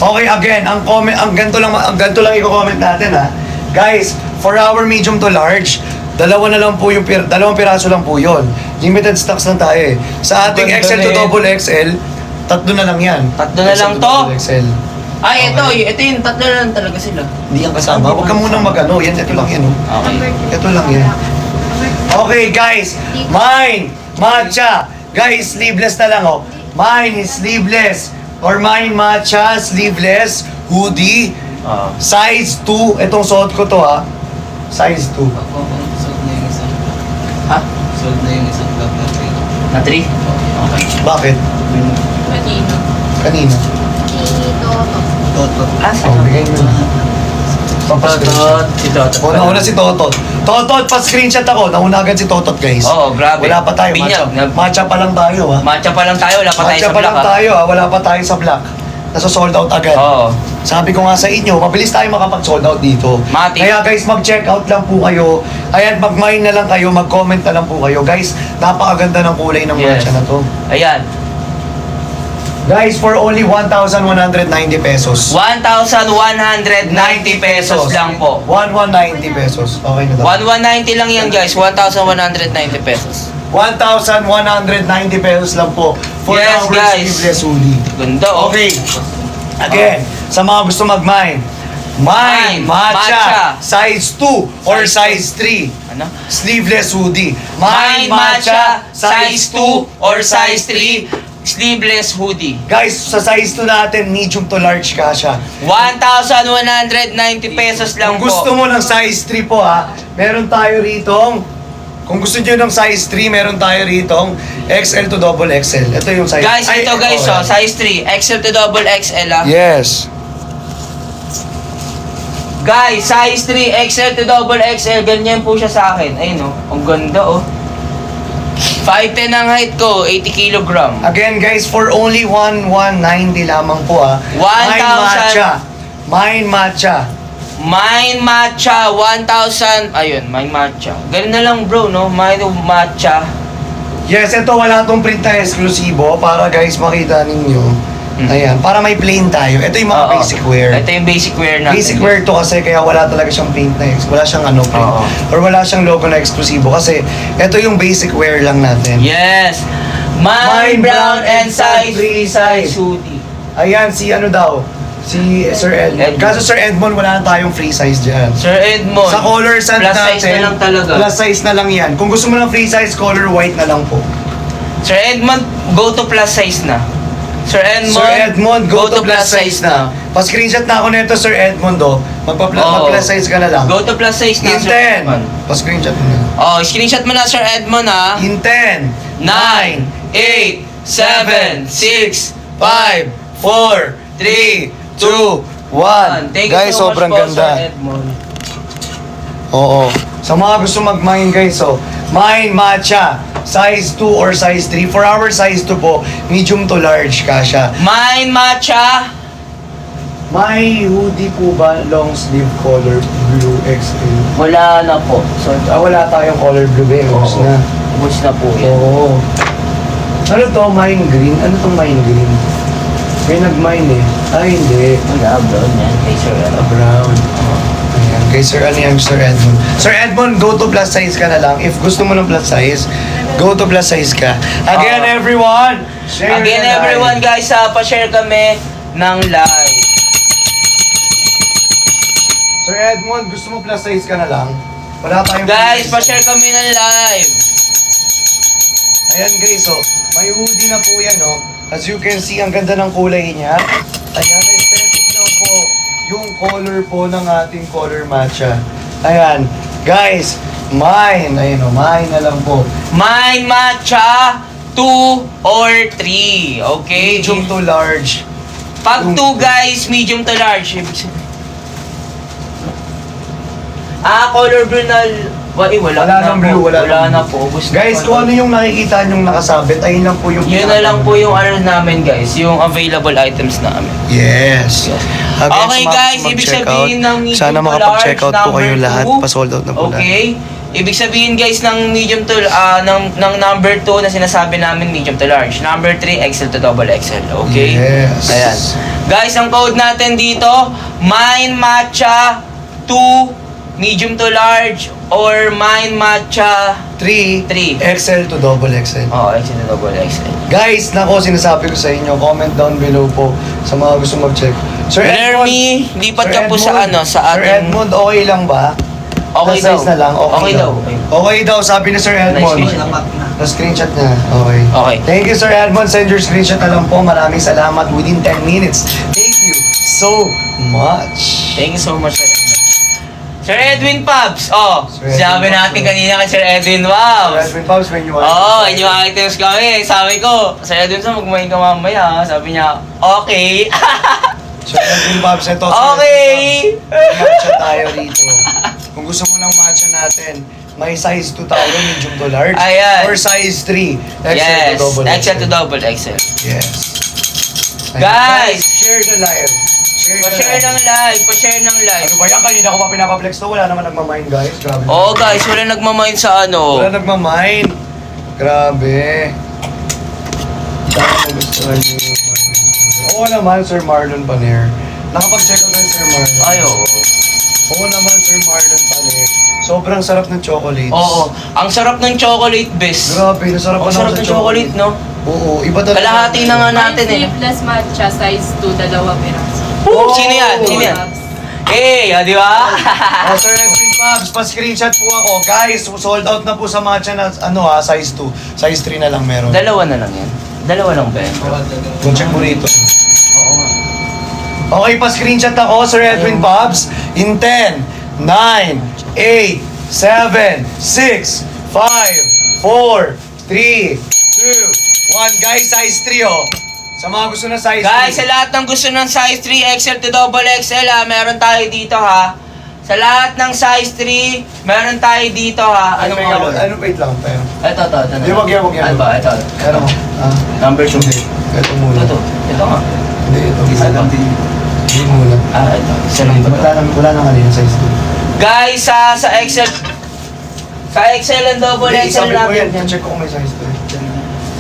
Okay, again, ang ganito lang i-comment natin ha. Guys, for our medium to large, dalawang piraso lang po yun. Limited stocks lang tayo eh. Sa ating Ganda XL to na double XL, tatlo na lang yan. Tatlo na lang XL to? double XL. Ay, Okay. ito yung tatlo na lang talaga sila. Hindi yan kasama. Huwag ka munang mag-ano. Yan, ito lang yan. Oh. Okay. Ito lang yan. Okay, guys. Mine, matcha. Guys, sleeveless na lang, oh. Mine is sleeveless. Or mine, matcha, sleeveless, hoodie, size 2. Itong suot ko to, ha. Size 2. Sold na yung isang Ha? sold na yung isang vlog na 3. Na 3? Okay. Bakit? Kanino? Kanina. Toto. Ah, Oh, bigay mo na. Totot. Si Totot. O, nauna si Totot. Totot, pa-screenshot ako. Nauna agad si Totot, guys. Oo, grabe. Wala pa tayo. Binyag. Matcha pa lang tayo, ha. Matcha pa lang tayo, wala pa tayo Matcha sa pa lang block, ha? tayo, ha. Wala pa tayo sa block. Nasa sold out agad. Oo. Sabi ko nga sa inyo, mabilis tayo makapag-sold out dito. Mati. Kaya guys, mag-check out lang po kayo. Ayan, mag-mine na lang kayo, mag-comment na lang po kayo. Guys, napakaganda ng kulay ng Yes. matcha na to. Ayan. Guys, for only 1,190 pesos. 1,190 pesos lang po. 1,190 pesos. Okay na daw. 1,190 lang yan, guys. 1,190 pesos. 1,190 pesos lang po for Yes, our guys. sleeveless hoodie. Ganda, oh. Okay. Again, sa mga gusto mag-mine, mine, matcha, size 2 or size 3. Ano? Sleeveless hoodie. Mine matcha, size 2 or size 3, sleeveless hoodie. Guys, sa size 2 natin, medium to large ka siya. 1,190 pesos lang Kung gusto po. mo ng size 3 po ha, meron tayo ritong, kung gusto nyo ng size 3, meron tayo ritong XL to double XL. Ito yung size. Guys, ito guys, oh, size 3, XL to double XL, ah. Yes. Guys, size 3, XL to double XL, ganyan po siya sa akin. Ayun, oh. Ang ganda, oh. 5'10 ang height ko, 80 kilogram. Again guys, for only 1,190 lamang po ha. 1,000. Mine matcha. Mine matcha. Mine matcha, 1,000. Ayun, mine matcha. Ganun na lang, bro, no? Mine matcha. Yes, ito wala tong print na eksklusibo para guys makita ninyo. Ayan, para may plain tayo. Ito yung mga Oo. basic wear. Ito yung basic wear natin. Basic wear to kasi kaya wala talaga siyang print na wala siyang ano print. Oo. Or wala siyang logo na eksklusibo kasi ito yung basic wear lang natin. Yes. Mine brown and size 3 size hoodie. Ayan, si ano daw? Si Sir Edmond. Edmond. Kaso Sir Edmond, wala na tayong free size dyan. Sir Edmond. Sa color sand plus natin, size na lang talaga. plus size na lang yan. Kung gusto mo ng free size, color white na lang po. Sir Edmond, go to plus size na. Sir Edmond, go to plus size na. Pa-screenshot na ako nito, Sir Edmond, oh. Mag-plus size ka na lang. Go to plus size na, In Sir 10. Edmond. Pa-screenshot mo na. Oh, screenshot mo na, Sir Edmond, ha. In 10, 9, 8, 7, 6, 5, 4, 3, 2, 1. Thank you Guys, so sobrang much po, ganda. Sir Edmond. Oo. Sa mga gusto mag-mine guys, oh. Mine matcha, size 2 or size 3. For our size 2 po, medium to large kasha. Mine matcha. May hoodie po ba long sleeve color blue XL? Wala na po. So, Wala tayong color blue ba? Ubus na. ubus na po yan. Oo. Ano to? Mine green? Ano tong mine green? May nag-mine eh. Ay, hindi. Wala, brown yan. Kay Sir Edmond. Brown. Ayan. Kay Sir, ano yan, Sir Edmond? Sir Edmond, go to plus size ka na lang. If gusto mo ng plus size, go to plus size ka. Again, everyone, share Again, the live. everyone, guys, pa-share kami ng live. Sir Edmond, gusto mo plus size ka na lang? Wala tayong Guys, plus size. pa-share kami ng live. Ayan guys, oh. May hoodie na po yan, oh. As you can see, ang ganda ng kulay niya. Ayan, aesthetic na po yung color po ng ating color matcha. Ayan, guys, mine. Ayan, oh, mine na lang po. Mine matcha 2 or 3. Okay? Medium to large. Pag 2 guys, medium to large. Ibig sabihin. Color blue na... wala Wala na nang blue, po. wala Wala nang na blue. po. Ubus na Guys, po. kung ano yung nakikita nyong nakasabit, ayun lang po yung... Yun na lang po yung ano namin guys, yung available items namin. Yes. Okay guys, ibig sabihin ng medium Sana to makapag-check large, out po kayo number lahat. 2. Pa-sold out na po lahat. Okay? Ibig sabihin guys ng medium to ng number 2 na sinasabi namin medium to large. Number 3 XL to double XL. Okay? Yes. Ayan. Guys, ang code natin dito, Mind Matcha 2 medium to large or Mind Matcha 3, 3. XL to double XL. Oh, XL to double XL. Guys, nako, sinasabi ko sa inyo, comment down below po sa mga gusto mag-check. Sir Jeremy, lipat ka po sa Edmond, sa Sir ating... Edmond, okay lang ba? Okay Na size daw. na lang, okay daw. Okay daw, sabi ni Sir Edmond. Nice Lamat na. Na-screenshot niya. Okay. Okay. Thank you, Sir Edmond. Send your screenshot na lang po. Maraming salamat within 10 minutes. Thank you so much. Thank you so much, Sir Edwin. Sir Edwin Pops! Oh, Sir Edwin sabi Pops, natin oh. kanina kay Sir Edwin Sir Pops. Edwin Pops, when you want. Oo, new items kami. Sabi ko, Sir Edwin, magkumain ka mamaya. Sabi niya, okay. Sir Edwin Pops, ito. Okay. Matcha tayo rito. Kung gusto mo ng matcha natin, may size 2 tayo, medium to large. Ayan. Or size 3, XL Yes, to double XL to double XL. Yes. Guys! Share the live. Pa-share ng live, pa-share ng live. Ano ba yan? Kanina ko pa pinapaplex to. Wala naman nagmamind, guys. Grabe. Oo guys, wala nagmamind sa ano. Wala nagmamind. Grabe. Saan mo gusto niyo yung Oo naman, Sir Marlon Paner. Nakapag-check out na Sir Marlon. Ay, oo. Oo naman, Sir Marlon Paner. Sobrang sarap ng chocolates. Oo, ang sarap ng chocolate, bes. Grabe, nasarap Ang pa sarap ng chocolate, no? Oo, iba talaga. Kalahati na nga natin eh. Mind plus matcha, size 2, dalawa piraso. Sino yan? Sino yan? Eh, di ba? Oh, Sir Edwin Pops, pa-screenshot po ako. Guys, sold out na po sa matcha na, size 2. Size 3 na lang meron. Dalawa na lang yan. Dalawa lang ba yan? Kung check mo rito. Oo nga. Okay, pa-screenshot ako, Sir Edwin Pops. In 10, 9, 8, 7, 6, 5, 4, 3, 2, 1. Guys, size 3 oh. Sa mga gusto na size 3. Guys, sa lahat ng gusto ng size 3 XL to double XL ha, meron tayo dito ha. Sa lahat ng size 3, meron tayo dito ha. Anong color? Ano, wait lang, pero. Ito. Hindi, wag yan. Ano ba? Ito. Pero, Number 2. hindi. Ito muna. Ito nga. Hindi, ito. Isa lang din. Hindi muna. Ito. Isa lang ba? Wala nang kanina size 2. Guys, sa XL, sa XL and double Hindi, XL sabi ko yan. natin. Check ko kung may size 2.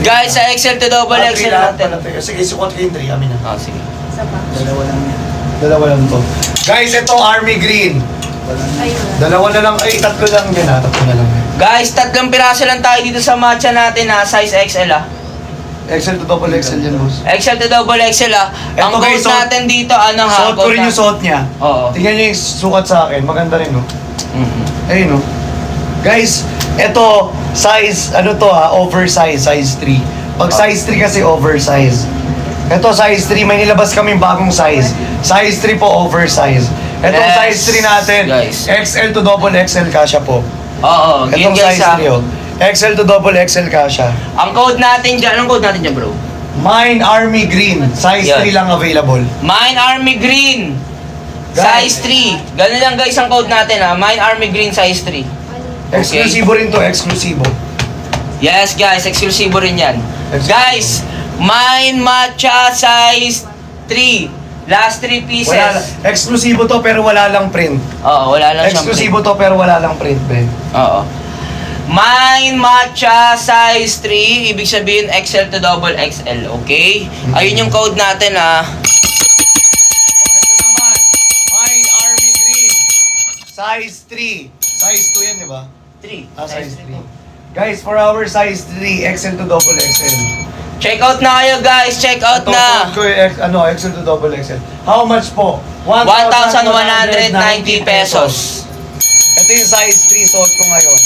Guys, sa XL to double XL natin. Sige, sukat ko yung 3. Amin na. Oh, sige. Isa pa. Dalawa lang yan. Dalawa lang to. Guys, ito Army Green. Ayun. Dalawa na lang. Ay, tatlo lang din ha. Tatlo na lang. Guys, 3 piraso lang tayo dito sa matcha natin ha, size XL ha. XL to double XL yan, boss. XL to double XL ha. Ang Eto, guys, code natin dito, ano ha? Suot ko rin yung suot niya. Oo. Tingnan niyo yung sukat sa akin. Maganda rin, no? Mhm. Ayun, no? Guys, ito, size, ano to ha? Oversize, size 3. Pag size 3 kasi oversize. Ito, size 3, may nilabas kaming bagong size. Size 3 po, oversize. Itong Yes, size 3 natin, guys. XL to double XL kasha po. Oo, Itong yun guys size ha. 3, oh. XL to double XL kasha. Ang code natin dyan, anong code natin dyan bro? Mine Army Green, size Yan. 3 lang available. Mine Army Green, Guys. size 3. Ganun lang guys ang code natin ha. Mine Army Green, size 3. Eksklusibo rin to, eksklusibo. Yes guys, eksklusibo rin yan. Eksklusibo. Guys, Mine Matcha size 3. Last 3 pieces. Eksklusibo to pero wala lang print. Oo, wala lang siyang Eksklusibo to pero wala lang print, be. Oo. Mine Matcha size 3, ibig sabihin XL to double XL, okay? Ayun yung code natin ha. O, ito naman. Mine Army Green, size 3. Size 2 yan, di ba? 3. Size 3. Guys, for our size 3, XL to double XL. Check out na kayo guys, check out Ito, na. code ko yung XL to double XL. How much po? 1,190 pesos. Ito yung size 3 suot ko ngayon.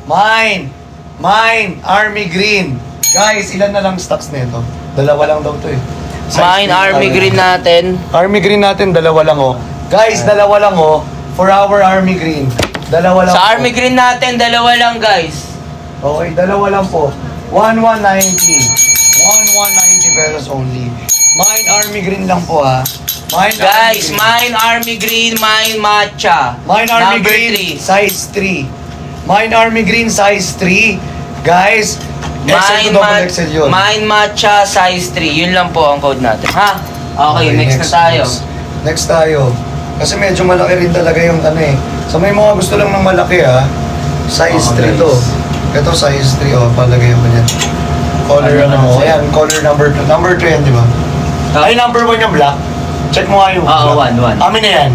Mine, Army Green. Guys, ilan na lang stocks nito? Dalawa lang daw to eh. Size Mine 3 Army lang. Green natin. Army Green natin, dalawa lang oh. Guys, dalawa lang oh. For our Army Green. Dalawa lang Sa po. Army Green natin, dalawa lang guys. Okay, dalawa lang po. 1,190. 1,190 pesos only. Mine Army Green lang po ha. Mine Guys, Army Green. Mine Army Green, Mine Matcha. Mine Army Number Green, 3. size 3. Mine Army Green, size 3. Guys, XL to double XL yun. Mine Matcha size 3. Yun lang po ang code natin. Ha? Okay, next na tayo. Next tayo. Kasi medyo malaki rin talaga yung ano eh. Sa may mga gusto lang ng malaki ha. Size Oo, 3 to. guys. Ito size 3, oh, palagay mo yan. Color Ano, ano, ano, ayan, color number 2. Number 2 yan, di ba? Ay, number 1 yung black. Check mo nga yung Oo, black. 1. Amin na yan.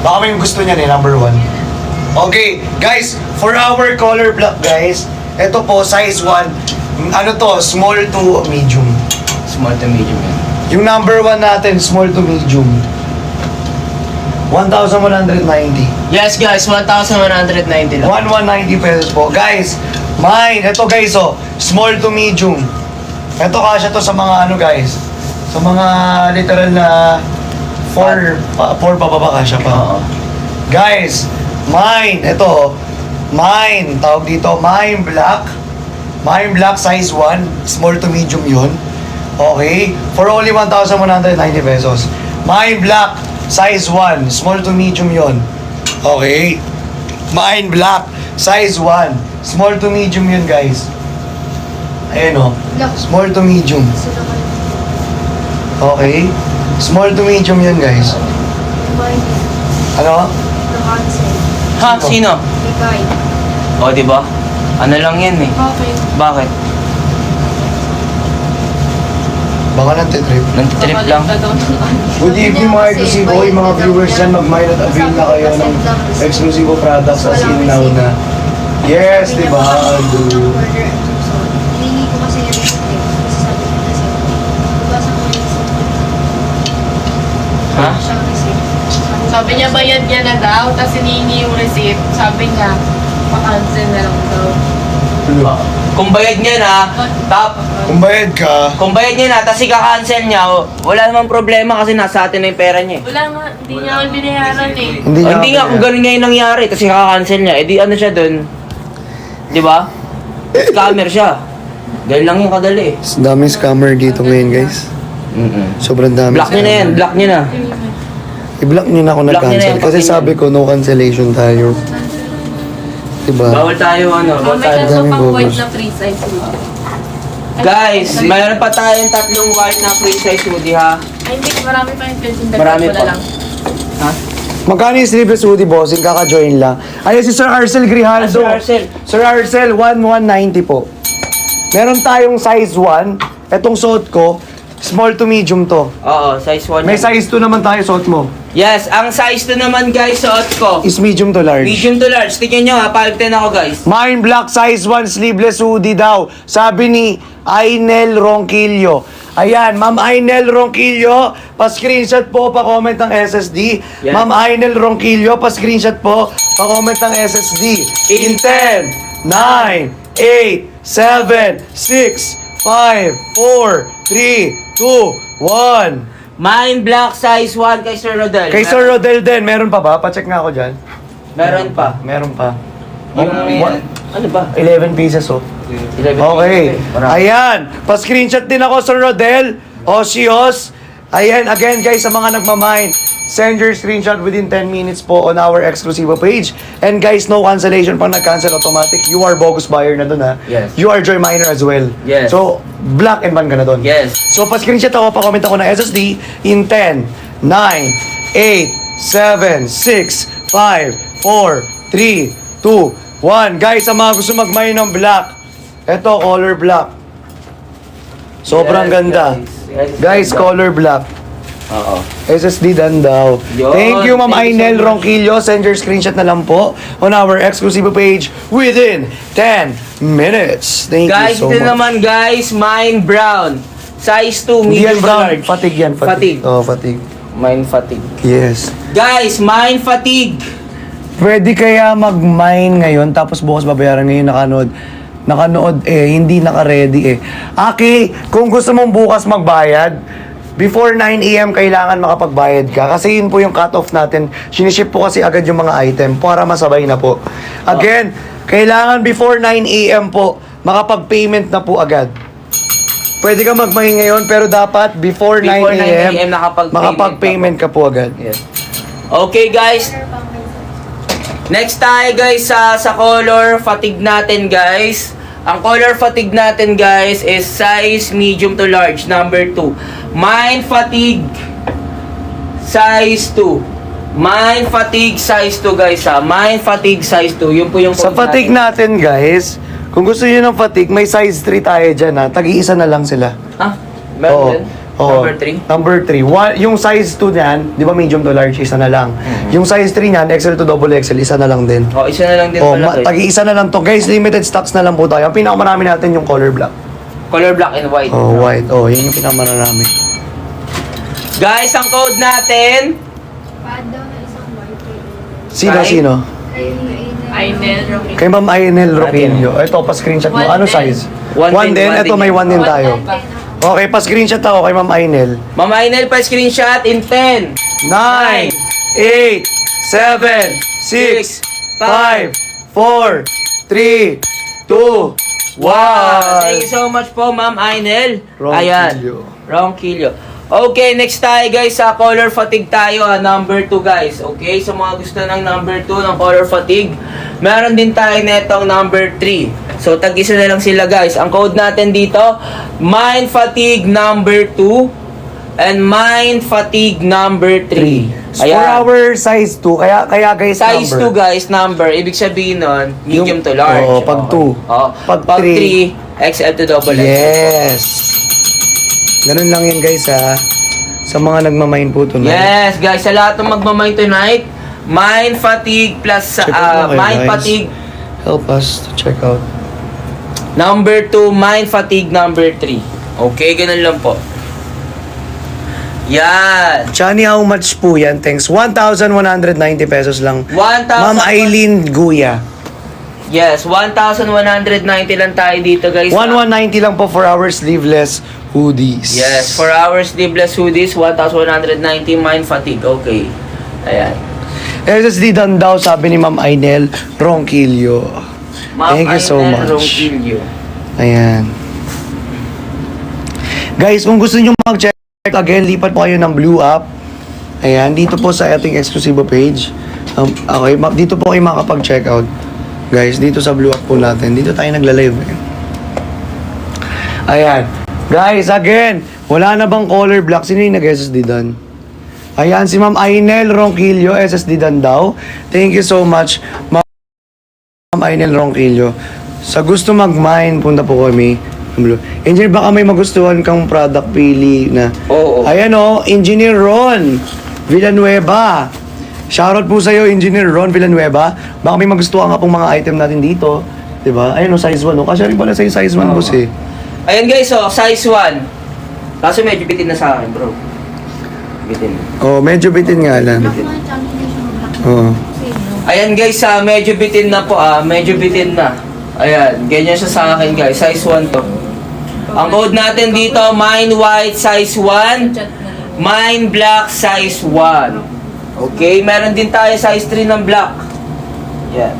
Baka may gusto niyan eh, number 1. Okay, guys, for our color black, guys, ito po, size 1. Ano to, small to medium. Small to medium yan. Yung number 1 natin, small to medium. 1,190. Yes guys, 1,190 lang. 1,190 pesos po. Guys, mine. Ito guys, oh. Small to medium. Ito kasya to sa mga ano guys. Sa mga literal na 4 pababa kasya pa. Oo. Guys, mine. Ito, oh. Mine. Tawag dito, mine black. Mine black size 1. Small to medium yun. Okay? For only 1,190 pesos. Mine black size 1. Small to medium yun. Okay? Mine black size 1. Small to medium yun, guys. Ayan o. Small to medium. Okay? Small to medium yun, guys. Ano? Ha? Sino? Ikay. O, di ba? Ano lang yan eh. Okay. Bakit? Baka nang-trip. Nag-trip lang. Good evening mga exclusive oy, mga viewers dyan. Mag-mine at avail na kayo ng exclusive products as in now na. Yes, di ba? Hiningi ko kasi yung receipt eh. Kasi sabi ko kasi, nabasa ko yung receipt. Ha? Siya ang receipt. Sabi niya bayad niya na daw, tapos hinihingi yung receipt. Sabi niya, pa-cancel na lang daw. Kung bayad niya na, Kung bayad ka, kung bayad niya na, tapos ika-cancel niya, wala namang problema kasi nasa atin na yung pera niya eh. Wala nga, hindi niya ako binayaran eh. hindi O, hindi nga, kung ganun nga yung nangyari, tapos ika-cancel niya, edi ano siya dun? Di ba? Scammer siya. Ganun lang yung kadali eh. daming scammer dito ngayon, guys. Sobrang dami. Block niya na yan, block niya na. I-block nyo na ako Block nyo na nag-cancel. yan, Kasi pag sabi ko, no cancellation tayo. Diba? Bawal tayo ano, bawal May tayo. kaso daming pang white bobos. na free size hoodie. Guys, mayroon pa tayong 3 white na free size hoodie ha. Ay, hindi, marami pa yung pwedeng Marami dagdag ko pa. na lang. Ha? Magkano yung sleeveless hoodie, bossing? Kaka-join lang. Ayun si Sir Arcel Grijaldo. Sir Arcel. Sir Arcel, 1,190 po. Meron tayong size 1. Etong suot ko, small to medium to. Oo, size 1 May yan. size 2 naman tayo suot mo. Yes, ang size 2 naman guys, suot ko. Is medium to large. Medium to large. Tignan nyo ha, 5'10 ako guys. Mine black size 1 sleeveless hoodie daw. Sabi ni Ainel Ronquillo. Ayan, Ma'am Ainel Ronquillo, pa-screenshot po, pa-comment ng SSD. Yan. Ma'am Ainel Ronquillo, pa-screenshot po, pa-comment ng SSD. In 10, 9, 8, 7, 6, 5, 4, 3, 2, 1. Mine black size 1 kay Sir Rodel. Kay Sir Rodel din, meron pa ba? Pa-check nga ako dyan. Meron pa. Meron pa. Yung, ano ba? 11 pieces oh. 11 Okay. Marami. Ayan. Pa-screenshot din ako, Sir Rodel. Osios. Ayan, again guys, sa mga nagmamine, send your screenshot within 10 minutes po on our exclusive page. And guys, no cancellation pang nag-cancel automatic. You are bogus buyer na dun ha. Yes. You are joy miner as well. Yes. So, black and ban ka na dun. Yes. So, pa-screenshot ako, pa-comment ako ng SSD in 10, 9, 8, 7, 6, 5, 4, 3, 2, 1. Guys, sa mga gusto mag-mine ng black, eto, color black. Sobrang Yes, ganda. Yes, Guys, ganda. color black. Oo. SSD dan daw. Yun. Thank you, Ma'am Thank you so Ainel much. Ronquillo. Send your screenshot na lang po on our exclusive page within 10 minutes. Thank Guys, you so ito much. naman guys, mine brown. Size 2, Hindi yan medium to brown. large. Fatigue yan. Fatigue. Oh, fatigue. Mine fatigue. Yes. Guys, mine fatigue. Pwede kaya mag-mine ngayon tapos bukas babayaran ngayon nakanood hindi naka-ready eh. Okay, kung gusto mong bukas magbayad, before 9 AM kailangan makapagbayad ka kasi yun po yung cut-off natin. Siniship po kasi agad yung mga item para masabay na po. Again, kailangan before 9 AM po makapag-payment na po agad. Pwede ka mag-mine ngayon pero dapat before 9 Before 9 AM AM makapag-payment ka po agad. Yes. Okay guys, next tayo guys sa color fatigue natin guys. Ang color fatigue natin guys is size medium to large, number 2. Mine fatigue, size 2. Mind fatigue size 2 guys ha. Mind fatigue size 2. Yun po yung Sa code fatigue natin, guys, kung gusto niyo ng fatigue, may size 3 tayo dyan, ha. Tag-iisa na lang sila. Ah, meron din? Oo. Number 3? Number 3. Yung size 2 niyan, di ba medium to large, isa na lang. Yung size 3 niyan, XL to double XL, isa na lang din. Oh, isa na lang din pala guys. Tag-iisa na lang to. Guys, limited stocks na lang po tayo. Ang pinakamarami natin yung color black. Color black and white. Oh, white. Oh, yun yung pinakamarami. Guys, ang code natin, Pa-add daw na isang white. Sino, Kahit- sino? Ainel, Rocky. Kay Ma'am Ainel Roquillo. Ito, pa-screenshot mo. Ano 110. size? 110 1 din. Ito, may 1 din tayo. 110. Okay, pa-screenshot ako kay Ma'am Ainel. Ma'am Ainel pa screenshot in 10, 9, 8, 7, 6, 5, 4, 3, 2, 1. Thank you so much po, Ma'am Ainel. Ronquillo. Ronquillo. Okay, next tayo guys sa color fatigue tayo number 2 guys. Okay, sa mga gusto ng number 2 ng color fatigue, meron din tayo netong number 3. So tag-isa na lang sila guys. Ang code natin dito, mind fatigue number 2 and mind fatigue number 3. For our size 2, kaya guys, Size 2 number. guys, number. Ibig sabihin nun, medium Yung- to large. oo, pag 2. Oo. Pag Pag 3, 3, XL to double XL. Yes. Ganun lang yan guys ha. Sa mga nagmamain po tonight. Yes, guys, sa lahat ng magmamind tonight, mind fatigue plus Check out mo kayo, mind guys. fatigue Help us to check out. number 2, mind fatigue number 3. Okay, ganun lang po. Yan. Johnny, how much po yan? Thanks. 1,190 pesos lang. 1,000. Ma'am Eileen Guya. Yes, 1,190 lang tayo dito, guys. 1,190 lang po for our sleeveless hoodies. Yes, for our sleeveless hoodies, 1,190 mind fatigue. Okay. Ayan. SSD dan daw, sabi ni Ma'am Ainel Ronquillo. Ma'am Thank you so Ainel much. Ronquillo. Ayan. Guys, kung gusto nyo mag-check again, lipat po kayo ng Blue App. Ayan, dito po sa ating exclusive page. Okay, dito po kayo makapag-check out. Guys, dito sa Blue App po natin. Dito tayo nagla-live. Ayan. Guys, again, wala na bang color black? Sino yung nag-SSD dan? Ayan, si Ma'am Ainel Ronquillo, SSD dan daw. Thank you so much, Ma'am Ainel Ronquillo. Sa gusto mag-mine, punta po kami. Engineer, baka may magustuhan kang product pili na. Oo. Ayan o, Engineer Ron Villanueva. Shoutout po sa'yo, Engineer Ron Villanueva. Baka may magustuhan ka pong mga item natin dito. Diba? Ayan o, size 1 o. Kasi rin pala sa'yo size 1, boss eh. Ayan guys, oh, size 1. Kaso medyo bitin na sa akin, bro. Bitin. Oh, medyo bitin nga lang. Black na combination ng black. Oh. Ayan guys, medyo bitin na po medyo bitin na. Ayan, ganyan siya sa akin guys, size 1 to. Ang code natin dito, mine white size 1, mine black size 1. Okay, meron din tayo size 3 ng black. Yan.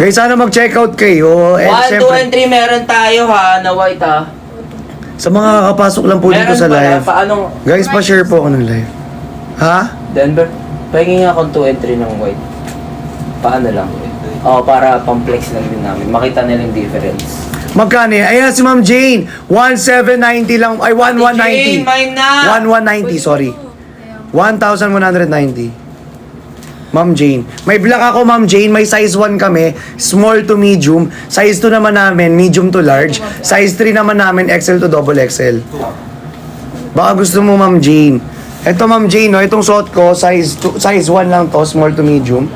Guys, sana mag-check out kayo. And 1, 2, syempre, and 3 meron tayo na white sa mga kakapasok lang po dito Meron sa pala, live. paano? Guys, pa-share po ako ng live. Ha? Denver, pahingin nga akong 2 and 3 ng white. Paano lang? Para pang-flex lang din namin. Makita nila yung difference. Magkano yan? Ayan si Ma'am Jane. 1,790 lang. Ay, 1,190. Jane, mine na! 1,190, sorry. 1,190. Ma'am Jane. May black ako, Ma'am Jane. May size 1 kami. Small to medium. Size 2 naman namin, medium to large. Size 3 naman namin, XL to double XL. Baka gusto mo, Ma'am Jane. Ito, Ma'am Jane, no? Itong suot ko, size 1 lang to, small to medium.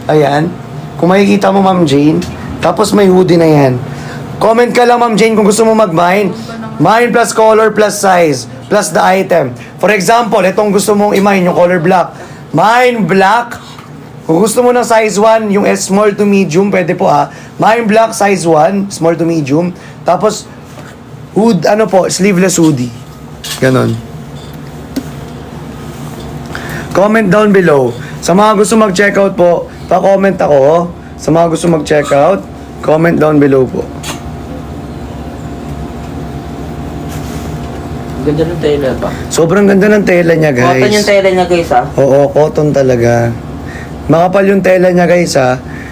Ayan. Kung makikita mo, Ma'am Jane. Tapos may hoodie na yan. Comment ka lang, Ma'am Jane, kung gusto mo mag-mine. Mine plus color plus size plus the item. For example, itong gusto mong i-mine, yung color black. Mine black. Kung gusto mo ng size 1, yung small to medium, pwede po Mine black size 1, small to medium. Tapos, sleeveless hoodie. Ganon. Comment down below. Sa mga gusto mag-checkout po, pa-comment ako. Sa mga gusto mag-checkout, comment down below po. Ganda ng tela pa. Sobrang ganda ng tela niya, guys. Cotton yung tela niya guys Oo, cotton talaga. Makapal yung tela niya, guys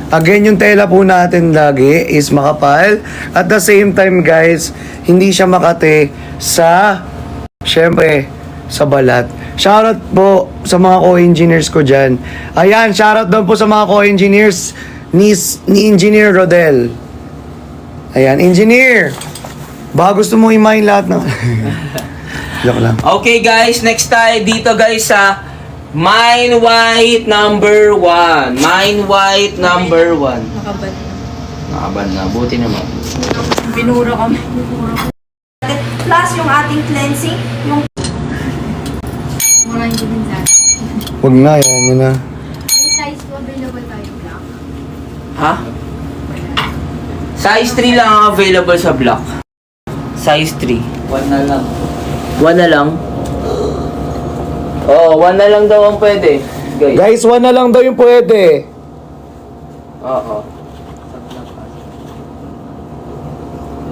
Again, yung tela po natin lagi is makapal. At the same time, guys, hindi siya makate sa, syempre, sa balat. Shoutout po sa mga co-engineers ko dyan. Ayan, shoutout doon po sa mga co-engineers ni Engineer Rodel. Ayan, Engineer! Baka gusto mo imahin lahat ng... Joke lang. Okay guys, next tayo dito guys sa Mine White number 1. Mine White number 1. Nakabad. Nakaban na, buti naman. Binura kami. Plus yung ating cleansing, yung Wala yung din sa. Huwag na, yan yun na. may size to available tayo black. Ha? Size 3 lang ang available sa block. Size 3. 1 na lang. 1 na lang? Oo, 1 na lang daw ang pwede. Guys. Guys, 1 na lang daw yung pwede. Oo.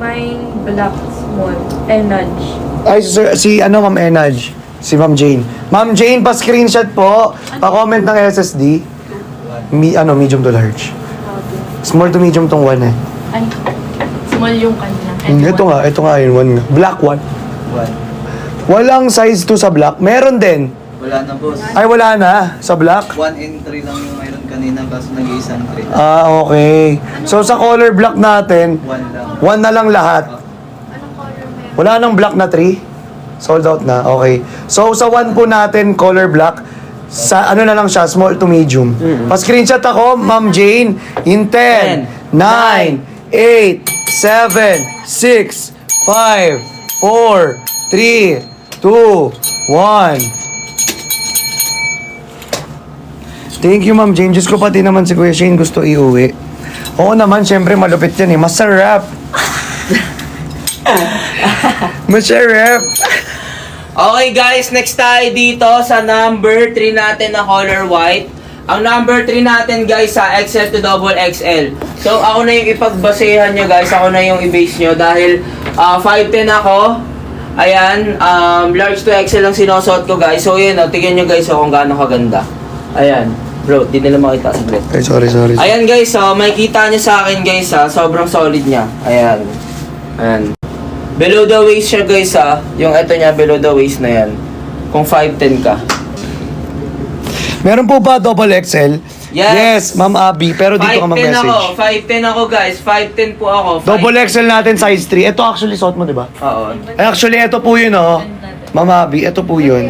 Mine black small. Nudge. Ay, si ano, Ma'am Enaj? Si Ma'am Jane. Ma'am Jane, pa-screenshot po. Pa-comment ng SSD. Medium to large. Small to medium tong 1 eh. Ay, small yung kanya. Ito nga yun, 1. Black 1. 1. Walang size 2 sa black. Meron din. Wala na boss. Ay, wala na sa black. 1 and 3 lang yung mayroon kanina kaso nag-iisang 3. Ah, okay. So, sa color black natin, 1 lang. 1 na lang lahat. Anong color meron? Wala nang black na 3? Sold out na. Okay. So, sa 1 po natin, color black, sa ano na lang siya, small to medium. Pa-screenshot ako, Ma'am Jane, in 10, 9, 8, 7, 6, 5, 4, 3, 2, 1. Thank you, Ma'am Jane. Diyos ko, pati naman si Kuya Shane gusto iuwi. Oo naman, syempre malupit yan eh. Masarap. Masarap. Okay guys, next tayo dito sa number 3 natin na color white. Ang number 3 natin guys sa XL to double XL. So ako na yung ipagbasehan nyo guys, ako na yung i-base nyo dahil 5'10 ako. Ayan, large to XL ang sinusuot ko guys. So yun, tingnan nyo guys kung gaano kaganda. Ayan, bro, di nila makita saglit. Ay, sorry. Ayan guys, makikita nyo sa akin guys sobrang solid niya. Ayan. Ayan. Below the waist siya guys yung ito niya below the waist na yan. Kung 5'10 ka. Meron po ba double XL? Yes. Ma'am Abby. Pero dito ka 5'10 mag-message. ako, 5'10 ako guys, 5'10 po ako. Double XL natin, size 3. Ito actually suot mo, di ba? Oo. Ay, actually, ito po yun, oh. Ma'am Abby, ito po yun.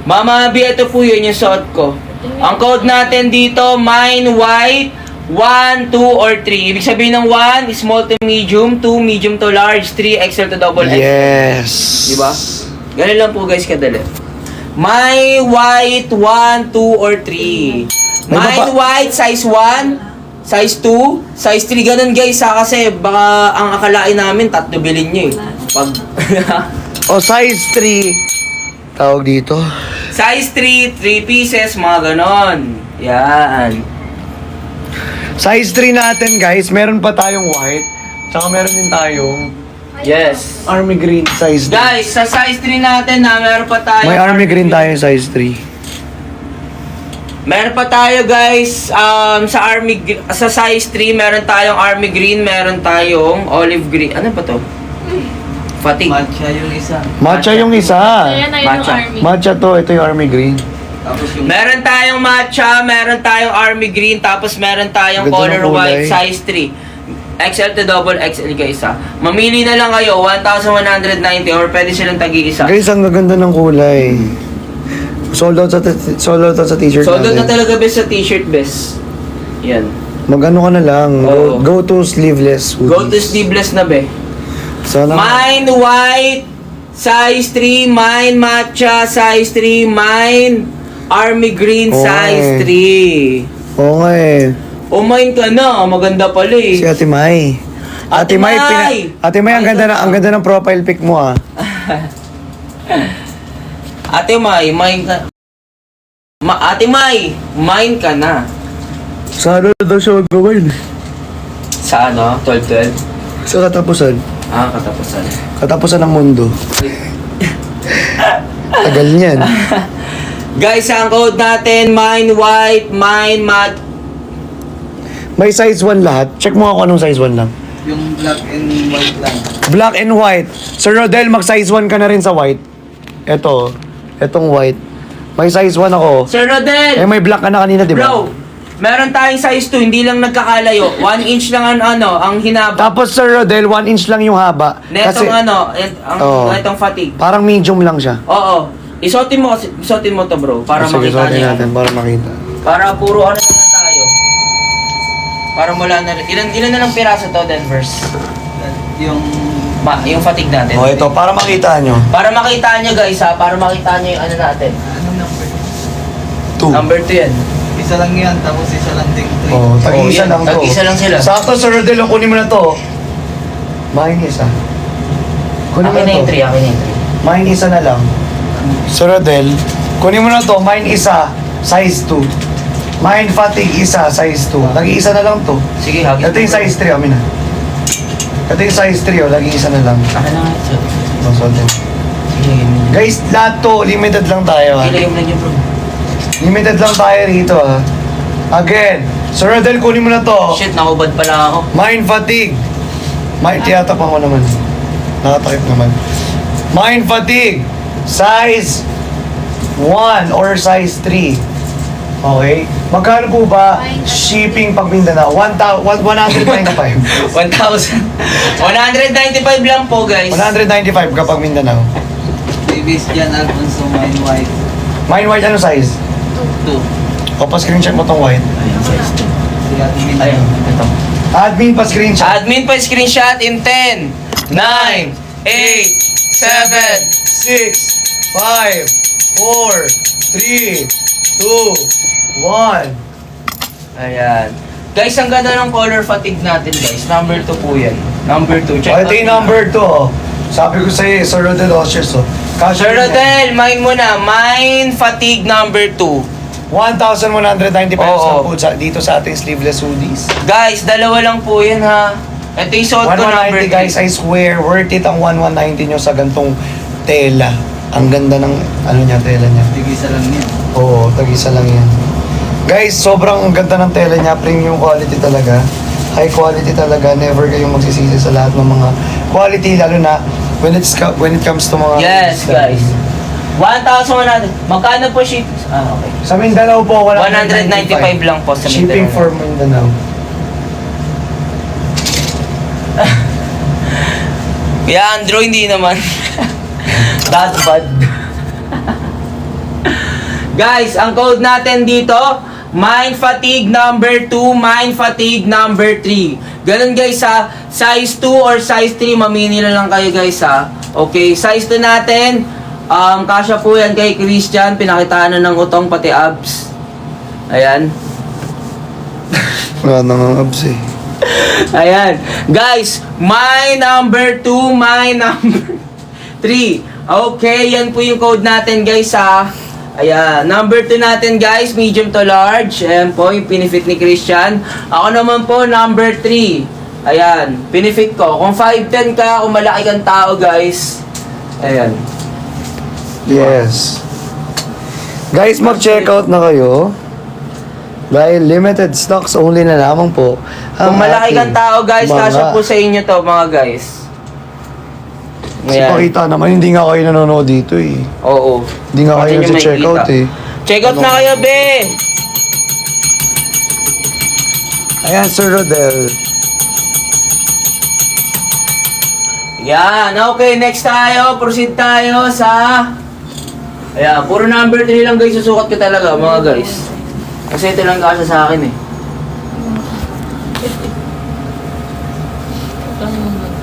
Mama Abby, ito po yun yung suot ko. Ang code natin dito, mine white, 1, 2, or 3. Ibig sabihin ng 1, small to medium, 2, medium to large, 3, XL to double XL. Yes. Diba? Ganun lang po guys kadali. My white 1, 2, or 3. May My baba- white size 1, size 2, size 3. Ganun guys kasi baka ang akalain namin tatlo bilhin nyo eh. Pag O, size 3. Tawag dito. size 3, 3 pieces, mga ganon. Yan. Size 3 natin, guys. Meron pa tayong white. Tsaka meron din tayong Yes. army green size 3. Guys, sa size 3 natin meron pa tayo. May army green tayo size 3. Meron pa tayo guys, sa size 3 meron tayong army green, meron tayong olive green. Ano ba to? Fatigue. Matcha yung isa. Matcha yung isa. Ayan na yung Matcha. army. Matcha to. Ito yung army green. Tapos yung Meron tayong matcha, meron tayong army green, tapos meron tayong Ganda ng color white, kulay. size 3. XL to double XL guys Mamili na lang kayo, 1,190 or pwede silang tagi-isa. Guys, ang gaganda ng kulay. Sold out sa t-shirt So, doon na natin. talaga best sa t-shirt best. Yan. Mag-ano ka na lang. Oo. Go to sleeveless hoodies. Go to sleeveless na be. Sana. Mine white, size 3, mine matcha, size 3, mine army green, Oo size eh. 3. Oo nga eh. O mine ka na, maganda pala Si eh. Ate Mai. Ate Mai! Ate Mai, ang ganda ng profile pic mo ah. Ate Mai, mine ka. Ate Mai, mine ka na. Sana daw siya mag-gawin. Sa ano? 12-12? Sa katapusan. Katapusan. Katapusan ng mundo. Tagal niyan. Guys, ang code natin, mine white, mine mat. May size 1 lahat. Check mo ako anong size 1 lang. yung black and white lang. Black and white. Sir Rodel, mag size 1 ka na rin sa white. Etong white. May size 1 ako. Sir Rodel! Eh, may black ka na kanina, di ba? Bro, meron tayong size 2, hindi lang nagkakalayo. 1 inch lang ang hinaba. Tapos, Sir Rodel, 1 inch lang yung haba. Netong Oo. netong fatigue. Parang medium lang siya. Oo. Isuotin mo to bro, para Sige, makita suotin niya. natin, para makita. Para puro ano na lang tayo. Para mula na rin. Ilan na lang piraso to, Denvers? Yung Yung fatigue natin. Oh, ito, para makita nyo. Para makita nyo guys ha, para makita nyo yung ano natin. anong number? 2. Number 2 yan. Isa lang yan, tapos isa lang ding 3. Oh, tag-isa yan, lang to. tag-isa lang sila. Sakto, Sir Rodel, kunin mo na to. Mainis, ah. Kunin mo Akin na na yung to. 3, akin na yung 3. Mine isa na lang. Sir Rodel, kunin mo na to. Mine isa, size 2. Mine fatigue isa, size 2. Lagi isa na lang to. Sige, hagis. Ito yung size 3, amin na. Ito yung size 3, lagi isa na lang. Akin na nga ito. Masoltin. Sige, Guys, lahat to, limited lang tayo, ha. ilagay mo lang yun bro. Limited lang tayo rito, ha. Again, Sir Rodel, kunin mo na to. Shit, nakubad pala ako. Mind fatigue. Tiyatapan ko naman. Nakatakip naman. Mind fatigue. Size 1 or size 3. Okay? Magkano po ba shipping pag Mindanao? 195. 1,000. 195 lang po guys. 195 kapag Mindanao. Davis Jan Alfonso Mine White Mine white, ano size? 2. O, pa-screenshot mo tong white. Ayun, size 2. Si Admin. Ayun, ito. Admin, pa-screenshot. Admin pa screenshot in 10, 9, 8, 7, 6, 5, 4, 3, 2, 1. Ayan. Guys, ang ganda ng color fatigue natin guys. Number 2 po yan. Number 2. Check O, ito yung number 2, oh. Sabi ko sa'yo, Sir Rodel Oshers, oh. Sir Rodel, mine mo na. Mine fatigue number 2. 1,195 Oo. lang po dito sa ating sleeveless hoodies. Guys, dalawa lang po yan ha. Ito yung suot ko number 1,190 guys, I swear, worth it ang 1,190 nyo sa gantong tela. Ang ganda ng ano niya, tela niya. Tig-isa lang yan. Oo, tag-isa lang yan. Guys, sobrang ganda ng tela niya, premium quality talaga. High quality talaga, never kayong magsisisi sa lahat ng mga quality, lalo na when it comes to mga... Yes, guys. 1,100. Magkano po ship? Okay. Sa Mindanao po, 195 lang po sa Shipping Mindanao. for Mindanao. Kaya Andrew, hindi naman. That's bad. Guys, ang code natin dito, Mind Fatigue number 2, Mind Fatigue number 3. Ganun guys ha, size 2 or size 3, mamili na lang kayo guys ha. Okay, size 2 natin, kasya po yan kay Christian, pinakitaan na ng utong pati abs. Ayan. Wala nang abs eh. Ayan. Guys, my number 2, my number 3. Okay, yan po yung code natin guys ha. Ayan, number 2 natin guys, medium to large. Ayan po, yung pinifit ni Christian. Ako naman po, number 3. Ayan, pinifit ko. Kung 5'10 ka, kung malaki kang tao guys. Ayan. Yes. Guys, mag-check out na kayo. Dahil limited stocks only na lamang po. Kung malaki kang tao guys, mga- kasya po sa inyo to mga guys. Si Pakita naman, hindi nga kayo nanonood dito eh. Oo. Hindi nga kayo Pati nyo nag-check out makikita. eh. Check out na kayo, be! Ayan, Sir Rodel. Yan, okay, next tayo. Proceed tayo sa... Ayan, puro number 3 lang guys, susukat ko talaga mga guys. Kasi ito lang kasya sa akin eh.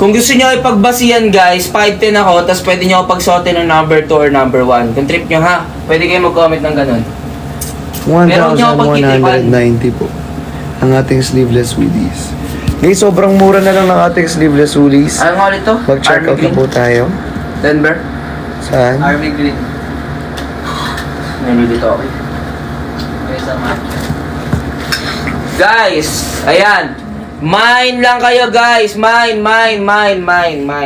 Kung gusto nyo ipagbasihan guys, 5'10 ako, tapos pwede nyo ako pagsuotin ng number 2 or number 1. Kung trip nyo ha, pwede kayo mag-comment ng ganun. Pero huwag niyo ako pagtitipan. 1,190 po. Ang ating sleeveless hoodies. Guys, sobrang mura na lang ng ating sleeveless hoodies. Ano nga ulit to? Mag-check Army out na green? po tayo. Denver? Saan? Army Green. Nalilito ako. Okay, sama. Guys, ayan. Mine lang kayo guys. Mine.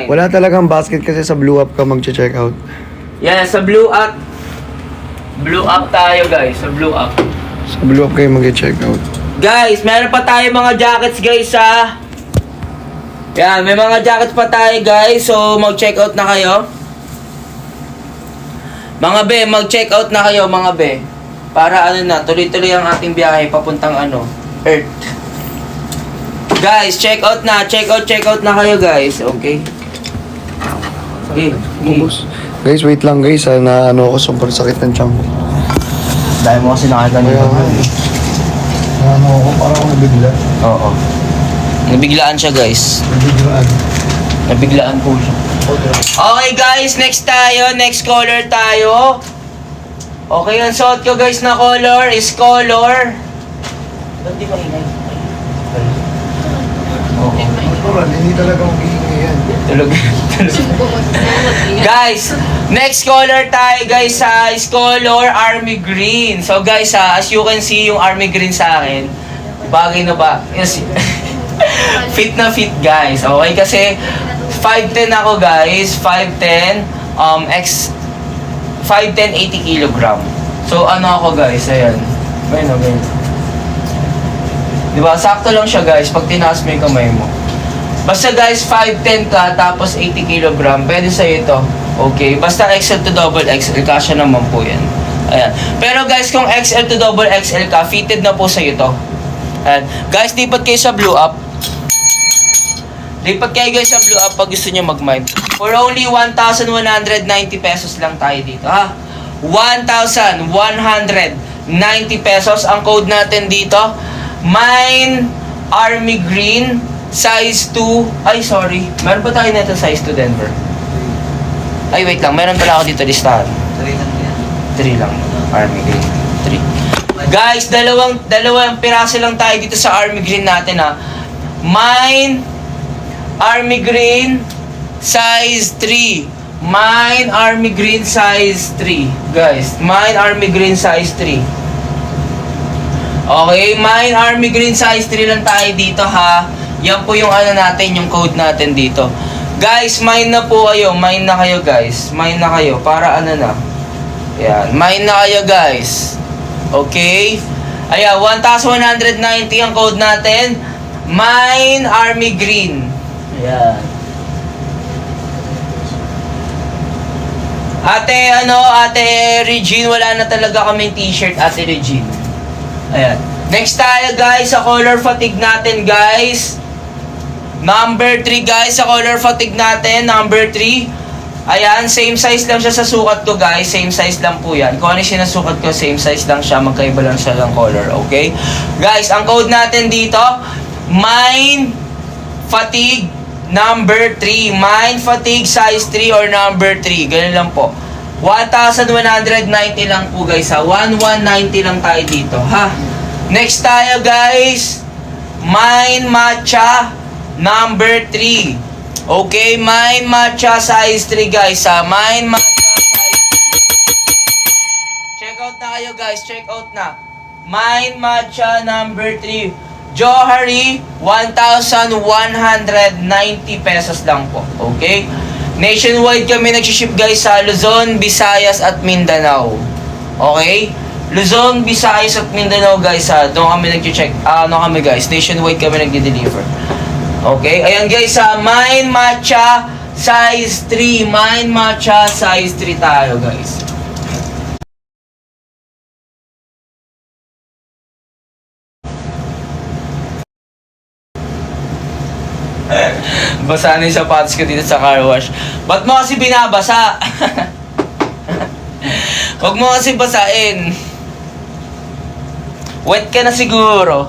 Wala talagang basket kasi sa Blue Up ka mag-check out. Yan, sa Blue Up. Blue Up tayo guys. Sa Blue Up. Sa Blue Up kayo mag-check out. Guys, meron pa tayo mga jackets guys ha. Yan, may mga jackets pa tayo guys. So, mag-check out na kayo. Mga be, mag-check out na kayo mga be. Para ano na, tuloy-tuloy ang ating biyahe papuntang Earth. Guys, check out na na kayo guys, okay? Okay. Guys, wait lang guys. Na ano ako, sobrang sakit ng tiyan ko. Dahil mo kasi nakagaling Ano ako, parang ako nabigla. Oo. Nabiglaan siya guys. Nabiglaan. Nabiglaan po siya. Okay guys, next color tayo. Okay, ang suot ko guys na color is color. Ba't di maingay? Okay. Natural, hindi talaga mag-iingay yan. Tulog. Guys, next color tayo guys is color army green. So guys as you can see yung army green sa akin, bagay na ba? Yes. Fit na fit guys. Okay, kasi 5'10 ako guys. 5'10 80 kilogram. So ano ako guys, ayan. Ayun. Diba? Sakto lang siya guys pag tinaas mo yung kamay mo. Basta guys, 5'10 ka tapos 80 kilogram, pwede sa'yo ito. Okay? Basta XL to double XL, kasya naman po yan. Ayan. Pero guys, kung XL to double XL ka, fitted na po sa'yo ito. Ayan. Guys, lipat kayo sa Blue Up. Lipat kayo guys sa Blue Up pag gusto nyo mag-mime. For only 1,190 pesos lang tayo dito, ha? 1,190 pesos ang code natin dito. Mine Army Green size 2. Ay, sorry. Meron ba tayo nito size 2 Denver? Ay, wait lang. Meron pala ako dito listahan. 3 lang yan. 3 lang. Army Green. 3. Guys, dalawang piraso lang tayo dito sa Army Green natin, ha. Mine Army Green size 3. Mine Army Green size 3. Guys, mine Army Green size 3. Okay, mine Army Green size 3 lang tayo dito, ha. Yan po yung ano natin, yung code natin dito. Guys, mine na po kayo. Mine na kayo, guys. Mine na kayo. Para ano na. Yan. Mine na kayo, guys. Okay? Ayan, 1,190 ang code natin. Mine Army Green. Ayan. Ate Regine, wala na talaga kaming t-shirt, Ate Regine. Ayan. Next tayo, guys, sa color fatigue natin, guys. Number 3, guys, sa color fatigue natin. Number 3. Ayan, same size lang siya sa sukat ko, guys. Same size lang po yan. Kung ano yung sinasukat ko, same size lang siya. Magkaiba lang siya ng color, okay? Guys, ang code natin dito, Mine Fatigue number 3. Mine Fatigue size 3 or number 3. Ganun lang po. 1,190 lang po, guys, ha. 1,190 lang tayo dito, ha. Next tayo, guys. Mine Matcha number 3. Okay, Mine Matcha size 3, guys, ha. Mine Matcha size 3. Check out na kayo, guys. Check out na. Mine Matcha number 3. Johari, 1,190 pesos lang po. Okay? Nationwide kami nag-ship, guys, sa Luzon, Visayas at Mindanao. Okay? Luzon, Visayas at Mindanao, guys, ha. Doon kami nag-check. Kami, guys. Nationwide kami nag-deliver. Okay? Ayan, guys, ha. Mine Matcha size 3. Mine Matcha size 3 tayo, guys. Basa na yung sapatos ko dito sa car wash. Ba't mo kasi binabasa? Huwag mo kasi basain. Wet ka na siguro.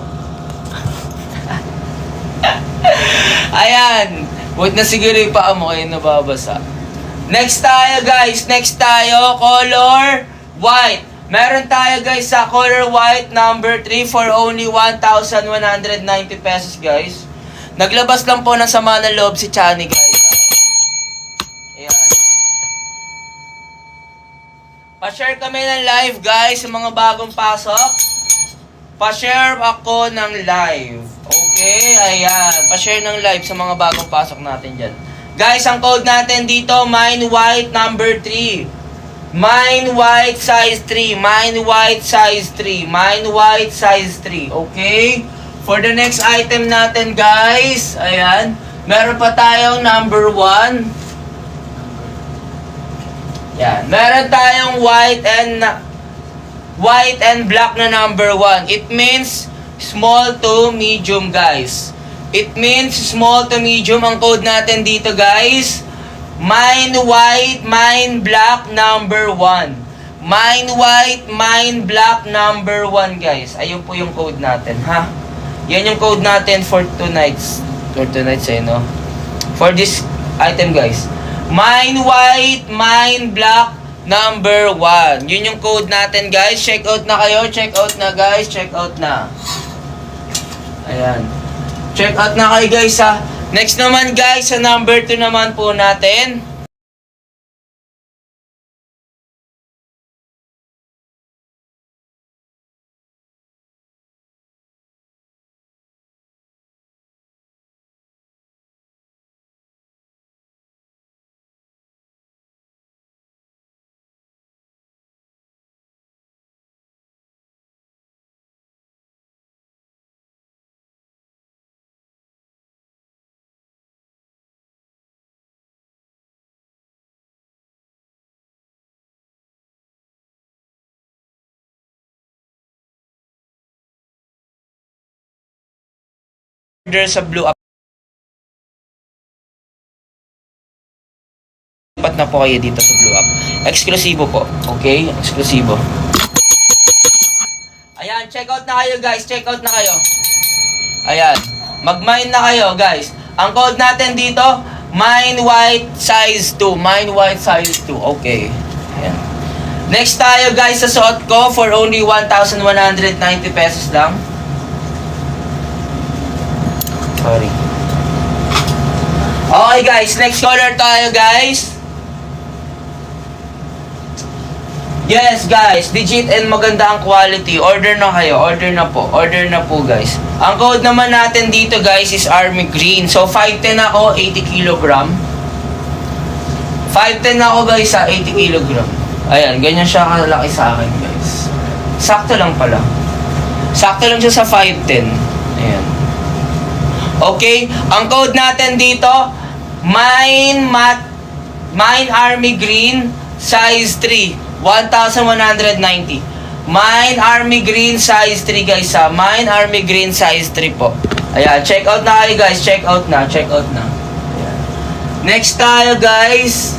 Ayan. Wet na siguro yung paa mo kaya nababasa. Next tayo, guys. Next tayo. Color white. Meron tayo, guys, sa color white number 3 for only 1,190 pesos, guys. Naglabas lang po ng sama ng loob si Chani, guys, ha? Ayan. Pa-share kami ng live, guys, sa mga bagong pasok. Pa-share ako ng live. Okay? Ayan. Pa-share ng live sa mga bagong pasok natin dyan. Guys, ang code natin dito, Mine White number 3. Mine White size 3. Mine White size 3. Mine White size 3. Okay? For the next item natin, guys, ayan, meron pa tayong number 1. Yan. Meron tayong white and black na number 1. It means small to medium, guys. It means small to medium. Ang code natin dito, guys, mine white, mine black, number 1. Mine white, mine black, number 1, guys. Ayun po yung code natin, ha? Yan yung code natin for tonight's. For tonight's, no? For this item, guys. Mine white, mine black, number 1. Yun yung code natin, guys. Check out na kayo. Check out na, guys. Check out na. Ayan. Check out na kayo, guys, ha? Next naman, guys, sa number 2 naman po natin. Order sa Blue Up. Dapat na po kayo dito sa Blue Up. Eksklusibo po. Okay? Eksklusibo. Ayan, check out na kayo, guys. Check out na kayo. Ayan. Mag-mine na kayo, guys. Ang code natin dito, mine white size 2. Mine white size 2. Okay. Ayan. Next tayo, guys, sa suot ko for only 1,190 pesos lang. Sorry. Okay, guys. Next color tayo, guys. Yes, guys. Legit and maganda ang quality. Order na kayo. Order na po. Order na po, guys. Ang code naman natin dito, guys, is Army Green. So, 5'10 ako, 80 kilogram. 5'10 ako, guys, sa 80 kilogram. Ayan, ganyan siya kalaki sa akin, guys. Sakto lang pala. Sakto lang siya sa 5'10. Ayan. Okay, ang code natin dito, mine Army Green size 3, 1,190. Mine Army Green size 3, guys, ha. Mine Army Green size 3 po. Ayan, check out na kayo, guys. Check out na, check out na. Ayan. Next tayo, guys.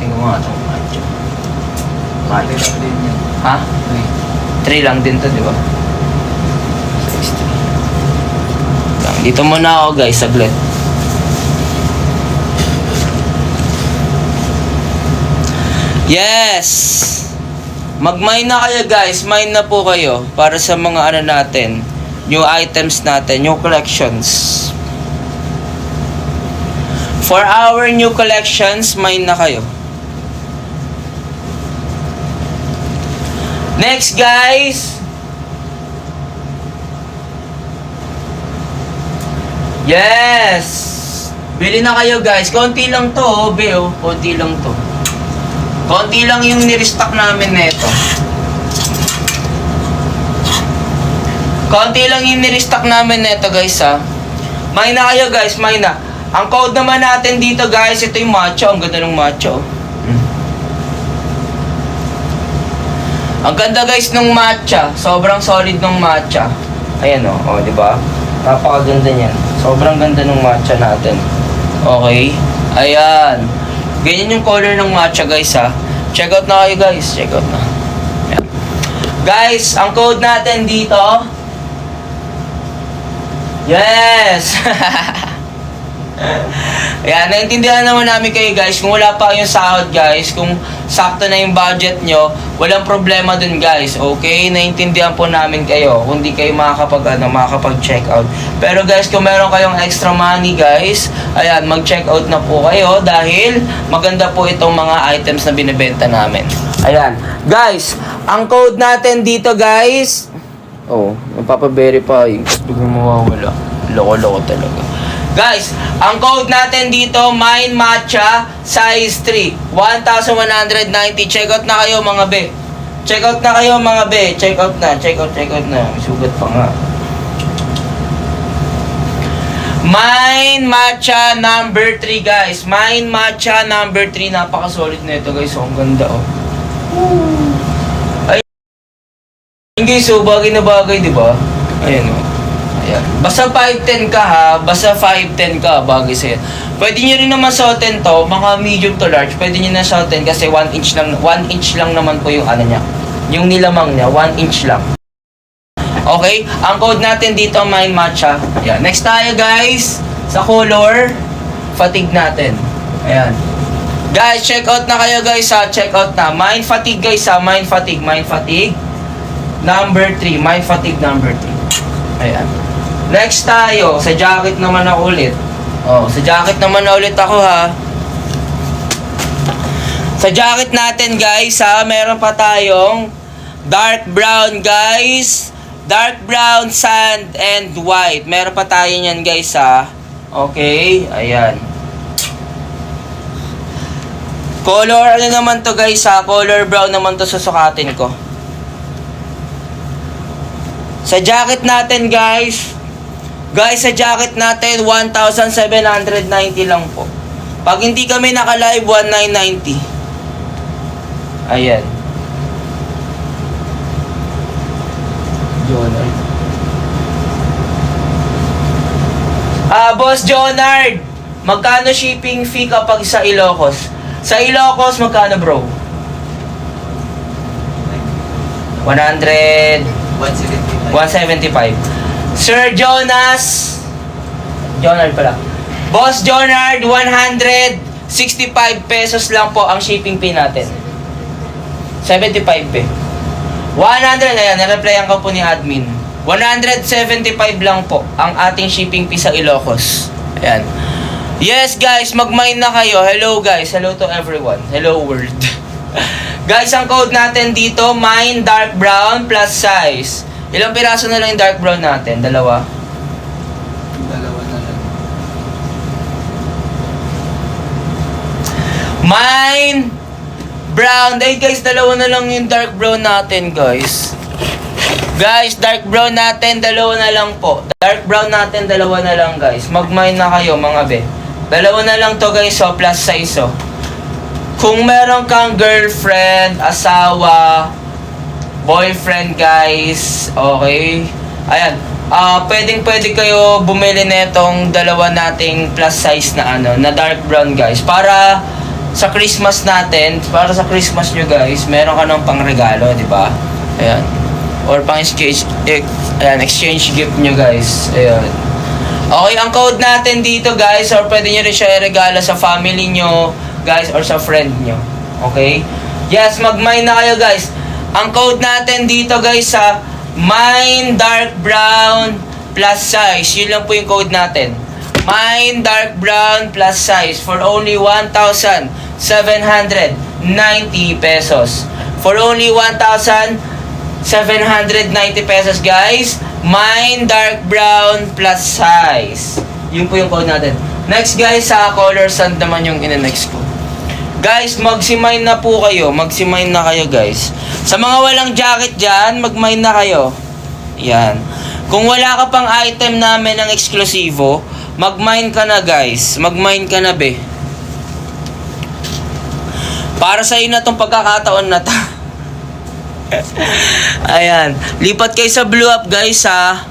Tingnan mo nga itong match. Ha? 3 lang din to, di ba? Size 3. Dito muna ako, guys, saglit. Yes! Mag-mine na kayo, guys. Mine na po kayo para sa mga ano natin, new items natin, new collections. For our new collections, mine na kayo. Next, guys. Yes! Bili na kayo, guys. Konti lang to, oh, be, oh. Konti lang to. Konti lang yung nirestock namin neto. Konti lang yung nirestock namin neto, guys, ha. Mine na kayo, guys. Mine na. Ang code naman natin dito, guys, ito yung matcha. Ang ganda ng matcha, oh. Ang ganda, guys, ng matcha. Sobrang solid ng matcha. Ayan, oh, di ba? Napakaganda niyan. Sobrang ganda ng matcha natin. Okay? Ayan. Ganyan yung color ng matcha, guys, ha. Check out na kayo, guys. Check out na. Ayan. Guys, ang code natin dito. Yes! Ayan, naintindihan naman namin kayo, guys. Kung wala pa kayong sahod, guys, kung sakto na yung budget nyo, walang problema dun, guys. Okay? Naintindihan po namin kayo. Kung di kayo makakapag-check out. Pero, guys, kung meron kayong extra money, guys, ayan, mag-check out na po kayo dahil maganda po itong mga items na binibenta namin. Ayan. Guys, ang code natin dito, guys. Oh, magpapa-verify. Biglang mawawala. Loko-loko talaga. Guys, ang code natin dito, Mine Matcha, size 3, 1,190. Check out na kayo, mga be. Check out na kayo, mga be. Check out na, check out na. May sugat pa nga. Mine Matcha number 3 guys. Mine Matcha number 3. Napaka-solid na ito guys. Oh, ang ganda oh. Ay. Guys, so bagay na bagay, di ba? Ayan oh. Ayan. Basta 5'10 ka ha. Basta 5'10 ka. Bagay sa'yo. Pwede nyo rin naman suotin to. Mga medium to large. Pwede nyo na suotin kasi 1 inch lang naman po yung ano niya. Yung nilamang niya. 1 inch lang. Okay, ang code natin dito, Mine Matcha. Ayan. Next tayo guys, sa color, fatigue natin. Ayan. Guys, check out na kayo guys ha. Check out na. Mine Fatigue guys ha. Mine Fatigue. Mine Fatigue. Number 3. Mine Fatigue number 3. Ayan. Next tayo, sa jacket naman ako ulit. Oh, sa jacket naman na ulit ako ha. Sa jacket natin guys ha, meron pa tayong dark brown guys. Dark brown, sand, and white. Meron pa tayo niyan guys ha. Okay, ayan. Color, ano naman to guys ha? Color brown naman to susukatin ko. Sa jacket natin guys. Guys, sa jacket natin, 1,790 lang po. Pag hindi kami naka-live, 1,990. Ayan. Jonard. Boss Jonard, magkano shipping fee kapag sa Ilocos? Sa Ilocos, magkano bro? 100, 175. Sir Jonas, Jonard pala. Boss Jonard, 165 pesos lang po ang shipping fee natin. 75 eh. 100, ayan, na-replyan ko po ni admin. 175 lang po ang ating shipping fee sa Ilocos. Ayan. Yes, guys, mag-mine na kayo. Hello, guys. Hello to everyone. Hello, world. Guys, ang code natin dito, mine dark brown plus size. Ilang piraso na lang yung dark brown natin? Dalawa? Dalawa na lang. Mine brown. Ay guys, dalawa na lang yung dark brown natin guys. Guys, dark brown natin, dalawa na lang po. Dark brown natin, dalawa na lang guys. Mag-mine na kayo mga be. Dalawa na lang to guys, so plus size oh. Kung meron kang girlfriend, asawa, boyfriend guys, okay. Ayan. Pwedeng-pwede kayo bumili netong dalawa nating plus size na ano, na dark brown guys. Para sa Christmas natin, para sa Christmas nyo guys, meron ka ng pangregalo, di ba? Ayan. Or pang exchange, ayan, exchange gift nyo guys. Ayan. Okay, ang code natin dito guys, or pwede nyo rin siya i-regalo sa family nyo guys, or sa friend nyo. Okay? Yes, mag-mine na kayo guys. Ang code natin dito guys sa mine dark brown plus size. Yun lang po yung code natin. Mine dark brown plus size for only 1,790 pesos. For only 1,790 pesos guys. Mine dark brown plus size. Yun po yung code natin. Next guys, sa color sand naman yung ina-next ko. Guys, magsi-mine na po kayo. Magsi-mine na kayo guys. Sa mga walang jacket dyan, mag-mine na kayo. Yan. Kung wala ka pang item namin ng eksklusibo, mag-mine ka na guys. Mag-mine ka na be. Para sa'yo na tong pagkakataon na ta. Ayan. Lipat kayo sa blue up guys ha.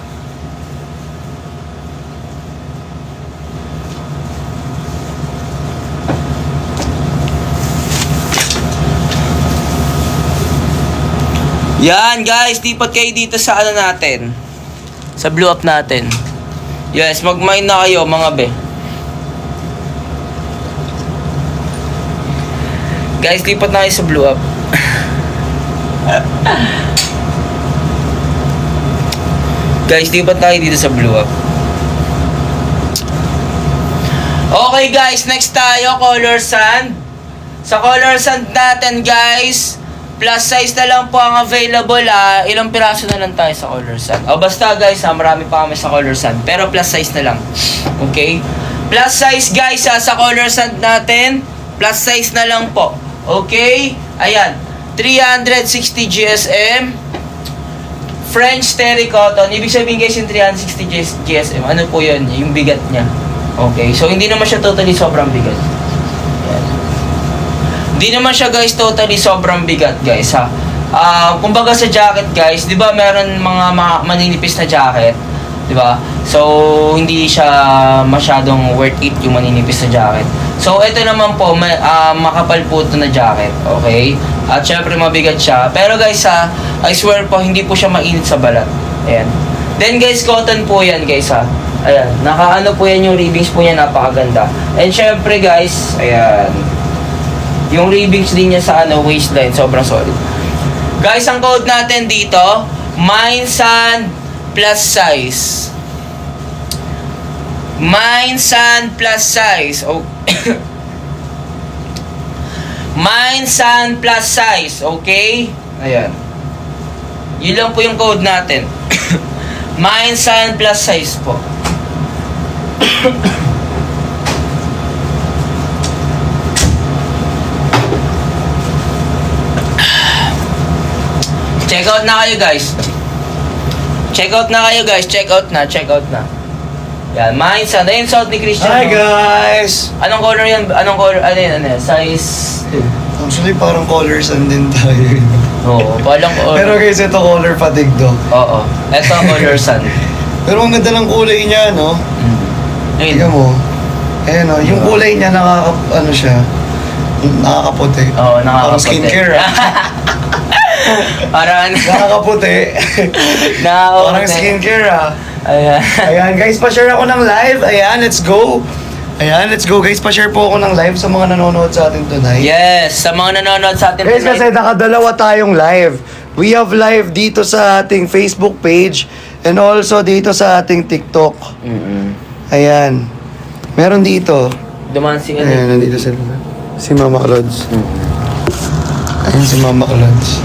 Yan guys, lipat kayo dito sa ano natin. Sa blue up natin. Yes, mag-mine na kayo mga be. Guys, lipat na kayo sa blue up. Guys, lipat na kayo dito sa blue up. Okay guys, next tayo, color sand. Sa color sand natin guys, plus size na lang po ang available ha. Ilang piraso na lang tayo sa color sand. O basta guys ha, marami pa kami sa color sand. Pero plus size na lang. Okay? Plus size guys ha, sa color sand natin. Plus size na lang po. Okay? Ayan. 360 GSM. French terry cotton. Ibig sabihin guys yung 360 GSM. Ano po yun? Yung bigat niya. Okay. So hindi naman siya totally sobrang bigat. Yan. Hindi naman siya guys totally sobrang bigat guys ha. Kumbaga sa jacket guys, 'di ba meron mga maninipis na jacket, 'di ba? So hindi siya masyadong worth it yung maninipis na jacket. So ito naman po makapal po ito na jacket, okay? At syempre mabigat siya. Pero guys I swear po hindi po siya mainit sa balat. Ayan. Then guys, cotton po 'yan guys ha. Ayan, nakaano po 'yan yung ribbings po niya, napakaganda. And syempre guys, ayan. Yung ribbings din niya sa waistline, sobrang solid. Guys, ang code natin dito, Mindsun plus size. Mindsun plus size. Oh. Mindsun plus size, okay? Ayan. Yun lang po yung code natin. Mindsun plus size po. Check out na kayo guys. Check out na. Yan, Mindsun. Ayun, suot ni Christian. Hi no? guys! Anong color yan? Ano yan? Size 2. Actually, parang colors din tayo. Oo, palang color. Pero guys, ito color fatigue to. Oo. Ito color sun. Pero ang ganda ng kulay niya, no? Ayun. Tingnan mo. Ayan, no? Yung kulay niya, nakakaputi. Oo, nakakaputi. Parang skincare, Parang Nakakaputi. Parang skincare, Ayan. Ayan, guys, pa-share ako ng live. Ayan, let's go. Guys, pa-share po ako ng live sa mga nanonood sa atin tonight. Yes, sa mga nanonood sa atin Guys, kasi tonight. nakadalawa tayong live. We have live dito sa ating Facebook page and also dito sa ating TikTok. Ayan. Meron dito. Dumaan si Ayan, nandito si Mama Clods. Ayan si Mama Clods.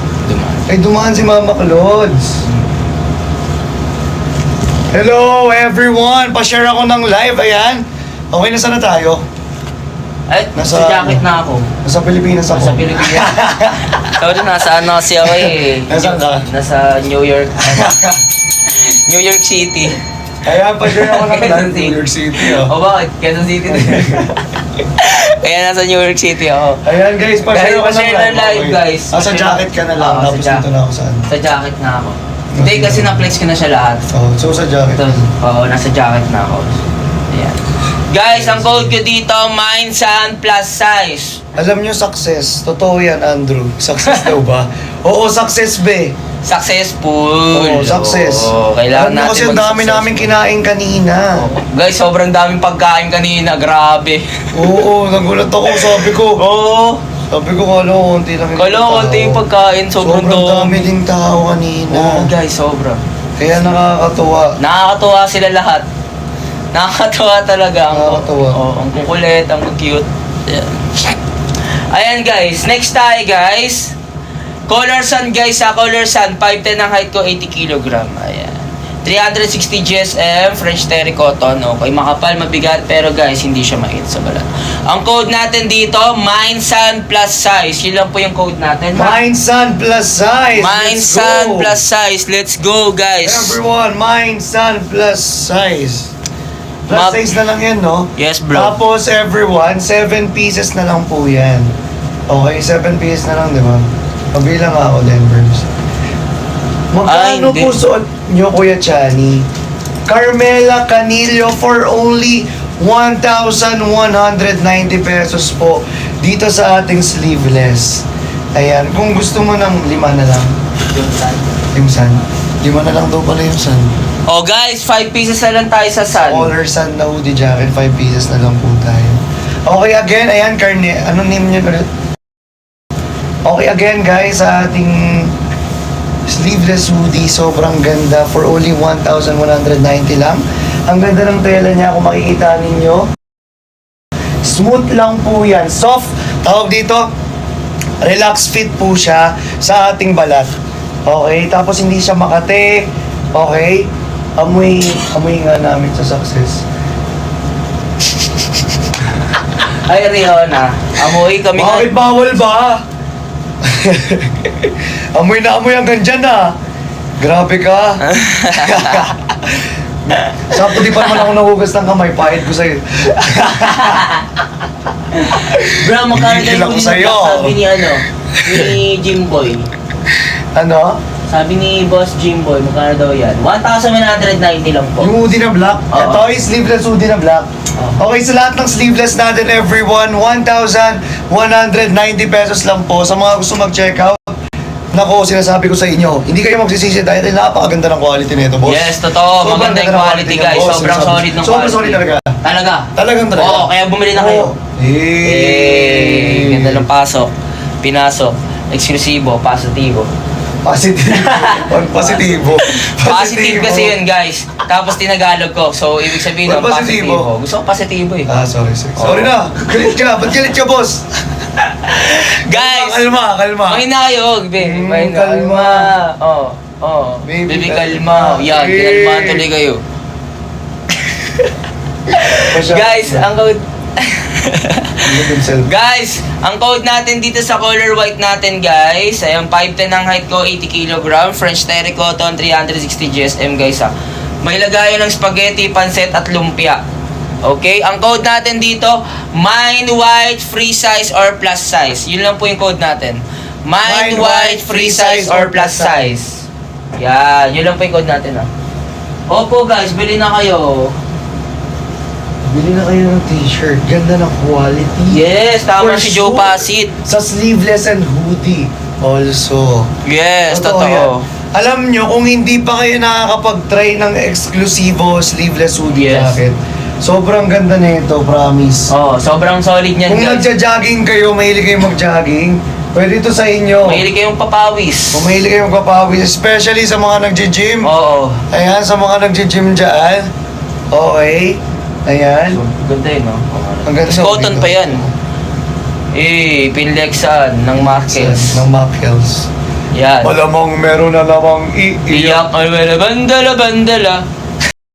Ay, dumaan si Mama Clods. Hello, everyone! Pa-share ako ng live. Ayan. Okay, nasa na tayo? Ay, Nasa- sa jacket na ako. Nasa Pilipinas ako. Nasa Pilipinas. Sorry, nasa ano kasi ako eh. Nasaan ka? Nasa New York. New York City. Ayan, pa-share ako ng Quezon live. City. New York City, O bakit? Quezon City din. Kaya nasa New York City ako. Ayan, guys, pa-share Guys, ako ng pa-share ng live, Okay. guys. Sa jacket ka na lang, Oo, sa tapos jacket. dito na ako saan. Sa jacket na ako. Hindi, kasi na-flex ko na siya lahat. Oh, so sa jacket. Ito, oo, nasa jacket na ako. Ayan. Guys, ang code ko dito, Mindsun plus size. Alam nyo, success. Totoo yan, Andrew. Success daw ba? Oo, success, be. Successful. Oo, success. Oo, kailangan Alam mo natin kasi ang dami namin kinain kanina. Oo. Guys, sobrang daming pagkain kanina. Grabe. Oo, nagulat ako. Sabi ko, Oo. kala ko, konti lang yung Kala ko, tao. konti yung pagkain. Sobrang dami ding tao kanina. Oo, guys, sobra. Kaya nakakatuwa. Nakakatuwa sila lahat. Nakakatuwa talaga. Nakakatuwa. Oo, ang kukulit, ang cute. Ayan. Ayan guys, next tayo guys. Color sun guys ha, color sun. 5'10 ang height ko, 80 kg. Ayan. 360 GSM, French terry cotton. Okay, makapal, mabigat, pero guys, hindi siya mainit sa balat. Ang code natin dito, Mindsun plus size. Yun lang po yung code natin. Mindsun plus size. Mindsun Let's go. plus size. Let's go guys. Everyone, Mindsun plus size. Plus Map- size na lang yan, no? Yes bro. Tapos everyone, 7 pieces na lang po yan. Okay, 7 pieces na lang, di ba? Pabilang ako, Denvers. Ay, Magkano hindi. po suot nyo, Kuya Chani? Carmela Canillo for only 1,190 pesos po dito sa ating sleeveless. Ayan, kung gusto mo ng 5 na lang. Yung sun. 5 na lang daw pala yung sun. Oh guys, 5 pieces na lang tayo sa sun. Collar sun na hoodie jacket, 5 pieces na lang po tayo. Okay, again, ayan, ano name nyo ulit? Okay, again, guys, sa ating sleeveless hoodie, sobrang ganda for only 1,190 lang. Ang ganda ng tela niya, kung makikita ninyo. Smooth lang po yan. Soft, tawag dito, relax fit po siya sa ating balat. Okay, tapos hindi siya makate. Okay, amoy nga namin sa success. Ay, Rihanna. Amoy kami Bakit bawal ba? Amoy na amoy hanggang dyan ah. Grabe ka. Sakto di pa naman ako nahugas ng kamay, pahit ko sa'yo. Bro, magkano Gigil daw ako yung sa'yo. sabi ni ni Jimboy. Ano? Sabi ni Boss Jimboy, magkano daw yan? 1,190 lang po. Yung hoodie na black. Oo. Ito yung sleeveless hoodie na black. Oo. Okay, sa lahat ng sleeveless natin, everyone, 1,190 pesos lang po. Sa mga gusto mag-check out, nako, sinasabi ko sa inyo, hindi kayo magsisisi dahil napakaganda ng quality nito, boss. Yes, totoo. Sobrang Maganda yung ganda ng quality, niya, guys. boss. Sobrang Sinasabi- solid ng quality. Sobrang solid talaga. Talaga? Talagang talaga. Oo, kaya bumili na kayo. Ganda ng pasok. Pinasok. Eksklusibo. Positibo. Positibo. Pag positibo. Positive kasi yun, guys. Tapos tinagalog ko. So, ibig sabihin ng Pag positibo. positibo. Gusto ko positibo eh. Ah, sorry. Sorry na. Galit ka. Ba't galit ka, boss? Guys! Kalma. Mahin na kayo, be. Mahin na. kalma. Oo. Baby, Baby, kalma. Yan, Eh. kinalmahan tuloy kayo. Pasya. Guys, ang code... Look himself. Guys, ang code natin dito sa color white natin, guys. Ayan, 5'10 ang height ko, 80 kg. French terry cotton, 360 GSM, guys, ha. May lagayan ng spaghetti, pancet, at lumpia. Okay? Ang code natin dito, mine white, free size, or plus size. Yun lang po yung code natin. Mine white, free size, or plus size. Yan, yun lang po yung code natin, ha. Opo, guys, bili na kayo. Bili na kayo ng t-shirt. Ganda ng quality. Yes, tama For si Joe sure. Pasit. Sa sleeveless and hoodie. Also. Yes, Totoo yan. totoo. Alam nyo, kung hindi pa kayo nakakapag-try ng eksklusibo sleeveless hoodie Yes. jacket, sobrang ganda nito, promise. Oh, sobrang solid niyan, Kung guys. nagja-jogging kayo, mahilig kayo mag-jogging, pwede ito sa inyo. Mahilig kayong papawis. Kung mahilig kayo magpapawis, especially sa mga nagji-gym. Oo. Ayan, sa mga nagji-gym dyan. Okay. Ayan. Ganda yun, no? Ang ganda. Cotton pa yan. Pinlexan ng Marquez. Ng Marquez. Yan. Malamang meron na namang Iyak ay wala bandala bandala.